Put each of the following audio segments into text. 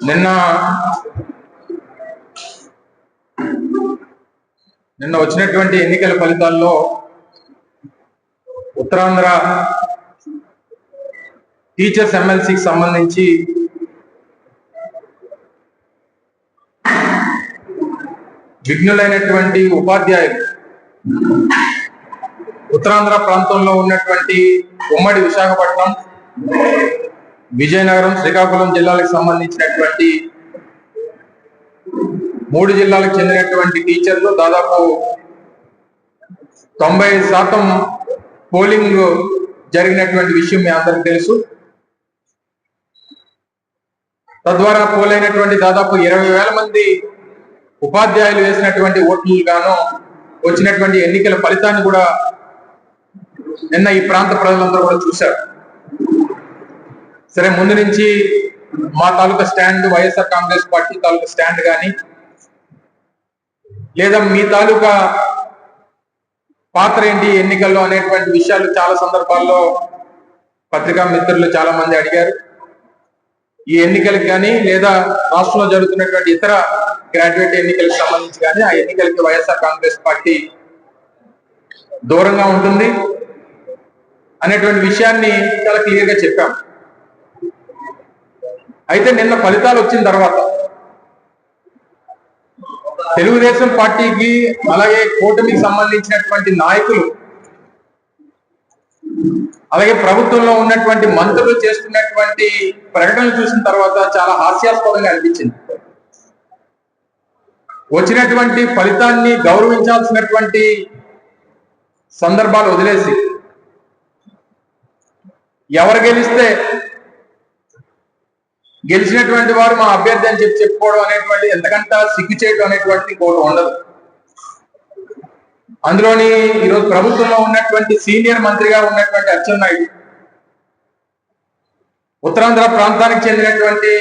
నిన్న వచ్చినటువంటి ఎన్నికల ఫలితాల్లో ఉత్తరాంధ్ర టీచర్స్ ఎమ్మెల్సీకి సంబంధించి విఘ్నులైనటువంటి ఉపాధ్యాయులు ఉత్తరాంధ్ర ప్రాంతంలో ఉన్నటువంటి ఉమ్మడి విశాఖపట్నం, విజయనగరం, శ్రీకాకుళం జిల్లాలకు సంబంధించినటువంటి 3 జిల్లాలకు చెందినటువంటి టీచర్లు దాదాపు 90% పోలింగ్ జరిగినటువంటి విషయం మీ అందరికీ తెలుసు. తద్వారా పోలైనటువంటి దాదాపు 20,000 మంది ఉపాధ్యాయులు వేసినటువంటి ఓట్లు గాను వచ్చినటువంటి ఎన్నికల ఫలితాన్ని కూడా నిన్న ఈ ప్రాంత ప్రజలందరూ కూడా చూశారు. సరే, ముందు నుంచి మా తాలూకా స్టాండ్, వైఎస్ఆర్ కాంగ్రెస్ పార్టీ తాలూకా స్టాండ్ కానీ, లేదా మీ తాలూకా పాత్ర ఏంటి ఎన్నికల్లో అనేటువంటి విషయాలు చాలా సందర్భాల్లో పత్రికా మిత్రులు చాలా మంది అడిగారు. ఈ ఎన్నికలకు కానీ లేదా రాష్ట్రంలో జరుగుతున్నటువంటి ఇతర గ్రాడ్యుయేట్ ఎన్నికలకు సంబంధించి కానీ ఆ ఎన్నికలకి వైఎస్ఆర్ కాంగ్రెస్ పార్టీ దూరంగా ఉంటుంది అనేటువంటి విషయాన్ని చాలా క్లియర్ గా చెప్పాం. అయితే నిన్న ఫలితాలు వచ్చిన తర్వాత తెలుగుదేశం పార్టీకి అలాగే కూటమికి సంబంధించినటువంటి నాయకులు అలాగే ప్రభుత్వంలో ఉన్నటువంటి మంత్రులు చేస్తున్నటువంటి ప్రకటనలు చూసిన తర్వాత చాలా హాస్యాస్పదంగా అనిపించింది. వచ్చినటువంటి ఫలితాన్ని గౌరవించాల్సినటువంటి సందర్భాలు వదిలేసి ఎవరు గెలిస్తే గెలిచినటువంటి వారు మా అభ్యర్థి అని చెప్పుకోవడం అనేటువంటి ఎంతకంటే సిగ్గు చేయడం అనేటువంటి ఇంకోటి ఉండదు. అందులోని ఈరోజు ప్రభుత్వంలో ఉన్నటువంటి సీనియర్ మంత్రిగా ఉన్నటువంటి అచ్చెన్నాయుడు, ఉత్తరాంధ్ర ప్రాంతానికి చెందినటువంటి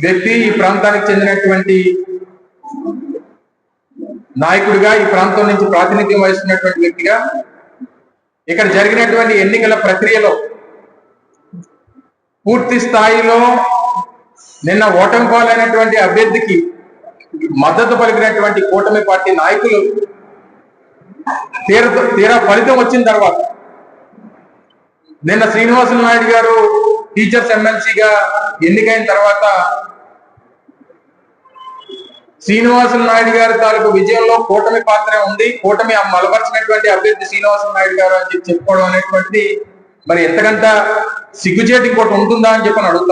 వ్యక్తి, ఈ ప్రాంతానికి చెందినటువంటి నాయకుడిగా, ఈ ప్రాంతం నుంచి ప్రాతినిధ్యం వహిస్తున్నటువంటి వ్యక్తిగా ఇక్కడ జరిగినటువంటి ఎన్నికల ప్రక్రియలో పూర్తి స్థాయిలో నిన్న ఓటమి పాలైనటువంటి అభ్యర్థికి మద్దతు పలికినటువంటి కూటమి పార్టీ నాయకులు తీరా ఫలితం వచ్చిన తర్వాత నిన్న శ్రీనివాసులు నాయుడు గారు టీచర్స్ ఎమ్మెల్సీగా ఎన్నికైన తర్వాత శ్రీనివాసులు నాయుడు గారి తాలూకు విజయంలో కూటమి పాత్ర ఉంది, కూటమి మలపరిచినటువంటి అభ్యర్థి శ్రీనివాసులు నాయుడు గారు అని చెప్పుకోవడం అనేటువంటిది మరి ఎంతకంటే సిగ్గుచేటి ఇంకోటి ఉంటుందా అని చెప్పని అడుగుతాం.